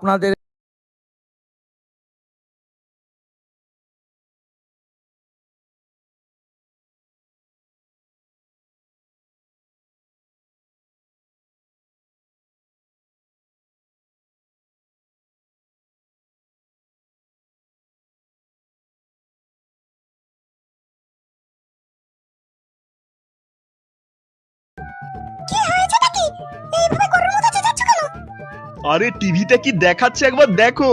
আপনাদের আরে টিভিতে কি দেখাচ্ছে একবার দেখো,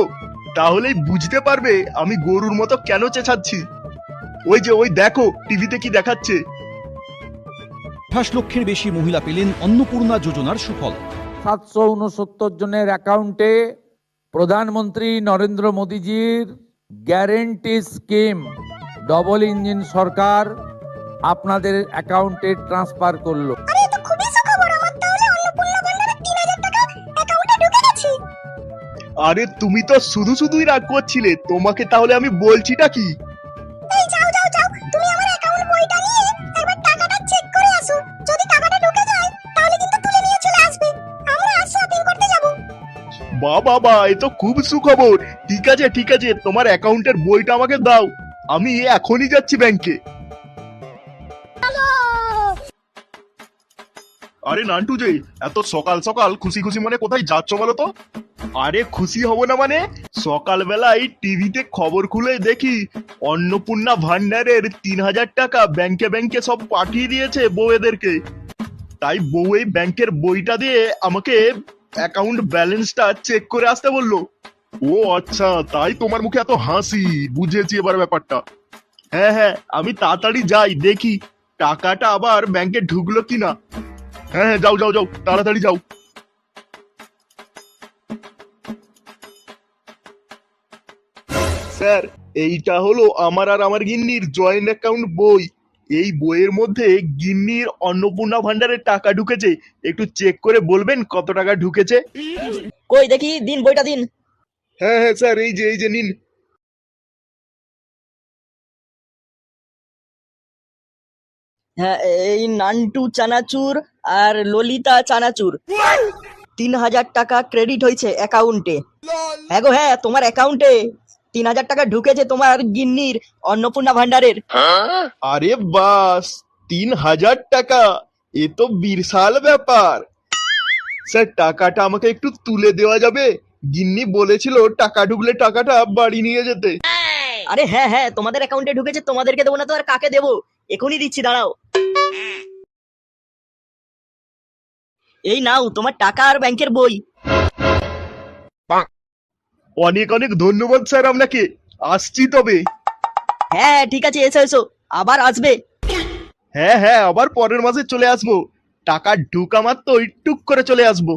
তাহলেই বুঝতে পারবে আমি গরুর মতো কেন চেঁচাচ্ছি। ওই দেখো টিভিতে কি দেখাচ্ছে। 28 লক্ষের বেশি মহিলা পেলেন অন্নপূর্ণা যোজনার সুফল। 769 জনের অ্যাকাউন্টে প্রধানমন্ত্রী নরেন্দ্র মোদীজির গ্যারেন্টি স্কিম ডবল ইঞ্জিন সরকার আপনাদের অ্যাকাউন্টে ট্রান্সফার করলো। আরে তুমি তো শুধু শুধুই রাগ করছিলে, তোমাকে তাহলে আমি বলছিটা কি। বাবা এ তো খুব সুখবর। ঠিক আছে তোমার অ্যাকাউন্টের বইটা আমাকে দাও, আমি এখনই যাচ্ছি ব্যাংকে। আরে নান্টু যে এত সকাল সকাল খুশি খুশি মনে কোথায় যাচ্ছ বলো তো? আরে খুশি হব না মানে, সকালবেলায় টিভিতে খবর খুলে দেখি অন্নপূর্ণা ভান্ডারের 3,000 টাকা ব্যাংকে ব্যাংকে সব পাঠিয়ে দিয়েছে বউয়েদেরকে। তাই বউ এই ব্যাংকের বইটা দিয়ে আমাকে অ্যাকাউন্ট ব্যালেন্সটা চেক করে আসতে বললো। ও আচ্ছা, তাই তোমার মুখে এত হাসি, বুঝেছি এবার ব্যাপারটা। হ্যাঁ আমি তাড়াতাড়ি যাই দেখি টাকাটা আবার ব্যাংকে ঢুকলো কিনা। হ্যাঁ যাও তাড়াতাড়ি যাও। স্যার এইটা হলো আমার আর আমার গিন্নির জয়েন্ট অ্যাকাউন্ট বই। এই বইয়ের মধ্যে গিন্নির অন্নপূর্ণা ভান্ডারের টাকা ঢুকেছে, একটু চেক করে বলবেন কত টাকা ঢুকেছে। কই দেখি, দিন বইটা দিন। হ্যাঁ স্যার, এই যে নিন। হ্যাঁ, এই নান্টু চানাচুর আর ললিতা চানাচুর 3,000 টাকা ক্রেডিট হয়েছে অ্যাকাউন্টে। হ্যাঁ গো হ্যাঁ, তোমার অ্যাকাউন্টে 3,000 টাকা ঢুকেছে তোমার গিন্নির অন্নপূর্ণা ভান্ডারের। আরে বাস, 3,000 টাকা, এ তো বিশাল ব্যাপার। স্যার টাকাটা আমাকে একটু তুলে দেওয়া যাবে? গিন্নি বলেছিল টাকা ঢুকলে টাকাটা বাড়ি নিয়ে যেতে। আরে হ্যাঁ, তোমাদের অ্যাকাউন্টে ঢুকেছে, তোমাদেরকে দেবো না তো আর কাকে দেবো? এখনই দিচ্ছি, দাঁড়াও। এই নাও তোমার টাকা আর ব্যাংকের বই। অনেক অনেক ধন্যবাদ স্যার আপনাকে, আসছি তবে। হ্যাঁ ঠিক আছে, এসো আবার আসবে। হ্যাঁ আবার পরের মাসে চলে আসবো, টাকা ঢুকা মাত্র টুক করে চলে আসবো।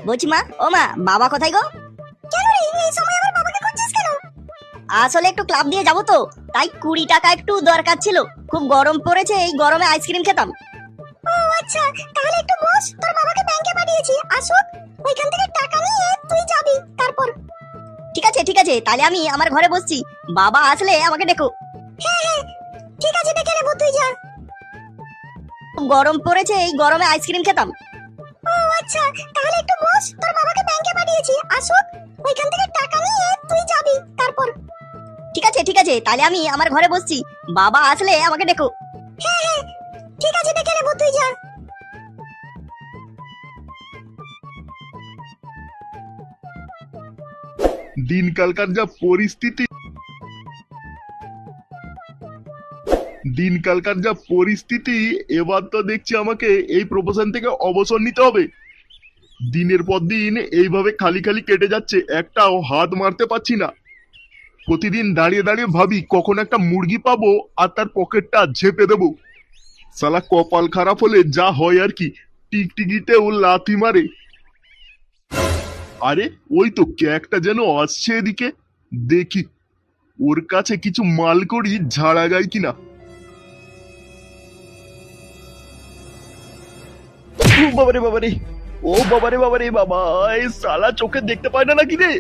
বলছি মা, ও মা, বাবা কোথায় গো? কেন রে, এই সময় আবার বাবাকে খুঁজছিস কেন? আসলে একটু ক্লাব দিয়ে যাবো তো, তাই 20 টাকা একটু দরকার ছিল। খুব গরম পড়েছে, এই গরমে আইসক্রিম খেতাম। ও আচ্ছা, তাহলে একটু বস, তোর বাবাকে ব্যাংকে পাঠিয়েছি, আসুক, ওইখান থেকে টাকা নিয়ে তুই যাবি তারপর। ঠিক আছে, তাহলে আমি আমার ঘরে বসছি, বাবা আসলে আমাকে ডেকো। হ্যাঁ ঠিক আছে, ডেকে নেবো, তুই যা। খুব গরম পড়েছে, এই গরমে আইসক্রিম খেতাম। ও আচ্ছা, তাহলে একটু বস, তোর বাবাকে ব্যাংকে পাঠিয়েছি, আসুক, ওইখান থেকে টাকা নিয়ে তুই যাবি তারপর। ঠিক আছে, তাহলে আমি আমার ঘরে বসছি, বাবা আসলে আমাকে ডেকো। হ্যাঁ ঠিক আছে, ডেকে নেবো, তুই যা। দিনকালকার যা পরিস্থিতি, এবার তো দেখছি আমাকে এই প্রফেশন থেকে অবসর নিতে হবে। দিনের পর দিন এইভাবে খালি খালি কেটে যাচ্ছে, একটাও হাত মারতে পারছি না। প্রতিদিন দাঁড়িয়ে দাঁড়িয়ে ভাবি কখন একটা মুরগি পাবো আর তার পকেটটা ঝেপে দেবো। শালা কপাল খারাপ হলে যা হয় আর কি, টিকটিকিতে ও লাথি মারে। আরে ওই তো কে একটা যেন আসছে এদিকে, দেখি ওর কাছে কিছু মাল করি ঝাড়া যায় কিনা। বাবারে বাবা, এই শালা চোখে দেখতে পায় না নাকি রে?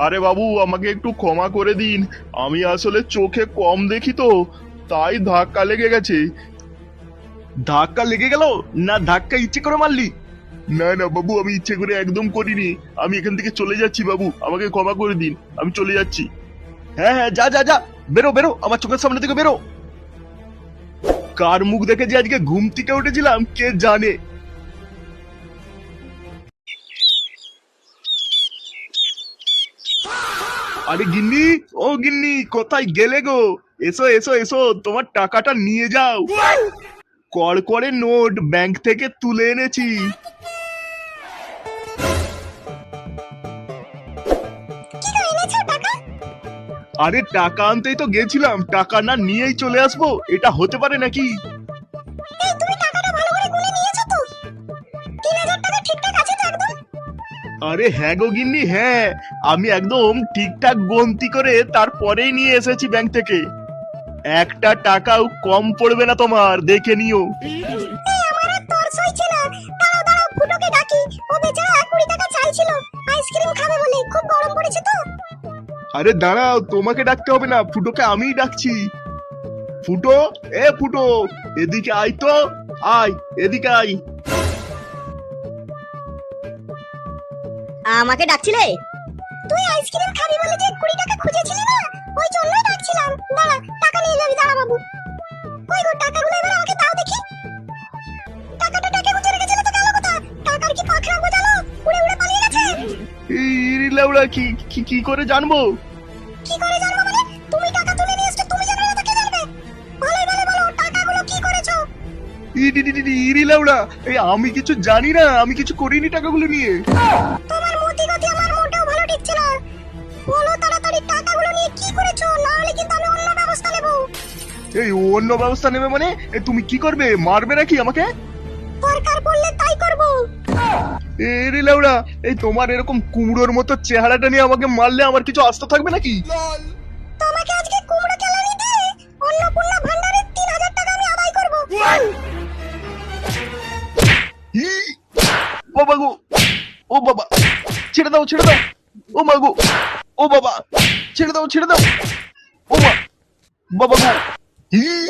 আরে বাবু, আমাকে একটু ক্ষমা করে দিন, আমি আসলে চোখে কম দেখি তো, তাই ধাক্কা লেগে গেছে। ধাক্কা লেগে গেল না ধাক্কা ইচ্ছে করে মারলি? না না বাবু, আমি ইচ্ছে করে একদম করিনি, আমি এখান থেকে চলে যাচ্ছি বাবু, আমাকে ক্ষমা করে দিন, আমি চলে যাচ্ছি। হ্যাঁ হ্যাঁ, যা যা যা, বেরো বেরো, আমার চোখের সামনে থেকে বেরো। কার মুখ দেখে যে আজকে ঘুম থেকে উঠেছিলাম কে জানে। আরে গিন্নি, ও গিন্নি, কোথায় গেলে গো? এসো এসো এসো, তোমার টাকাটা নিয়ে যাও। কড়কড়ে নোট ব্যাংক থেকে তুলে এনেছি। আরে টাকা আনতেই তো গেছিলাম, টাকা না নিয়েই চলে আসবো, এটা হতে পারে নাকি? আরে হ্যাঁ গো গিন্নি, হ্যাঁ, আমি একদম ঠিকঠাক গন্তি করে তারপরেই নিয়ে এসেছি ব্যাংক থেকে। একটা টাকাও কম পড়বে না তোমার, দেখে নিও। আরে দাঁড়াও, তোমাকে ডাকতে হবে না, ফুটোকে আমিই ডাকছি। ফুটো, এ ফুটো, এদিকে আয় তো, আয় এদিকে আয়। আমাকে ডাকছিলে? তুই আইসক্রিম খাবি বলে যে 20 টাকা খুঁজেছিলি না, ওই জন্যই ডাকছিলাম। দাঁড়া, টাকা নিয়ে যাবি, দাঁড়া বাবু। কই গো টাকাগুলো, এবার আমাকে দাও দেখি। টাকাটা টাকা গুজে রেখেছিল তো, গেল কোথায়? টাকার কি পাখরা গোজালো, উড়ে উড়ে পালিয়ে গেছে। এই লাউড়া, কি কি কি করে জানবো? কি করে জানবো মানে? তুমি টাকা তুলে নিয়ে এসছো, তুমি জানবে না তো কে জানবে? ভালো ভালো বলো, টাকাগুলো কি করেছো? ইরি লাউড়া, এই আমি কিছু জানি না, আমি কিছু করিনি টাকাগুলো নিয়ে। তোমার মতি গতি আমার মোটেও ভালো ঠেকছে না। বলো তাড়াতাড়ি টাকাগুলো নিয়ে কি করেছো, না হলে কিন্তু আমি অন্য ব্যবস্থা নেব। এই অন্য ব্যবস্থা নেবে মানে? তুমি কি করবে, মারবে নাকি আমাকে? দরকার পড়লে তাই করব। এরে লাউড়া, এই তোমার এরকম কুমড়োর মতো চেহারাটা নিয়ে আমাকে মারলে আমার কিছু আস্থা থাকবে নাকি? তোমাকে আজকে কুমড়ো কেলানি দিয়ে অন্নপূর্ণা ভান্ডারের 3000 টাকা আমি আদায় করব। বাবা গো, ও বাবা, ছেড়ে দাও ছেড়ে দাও, ও মা গো, ও বাবা, ছেড়ে দাও ছেড়ে দাও, ও মা, বাবা গো।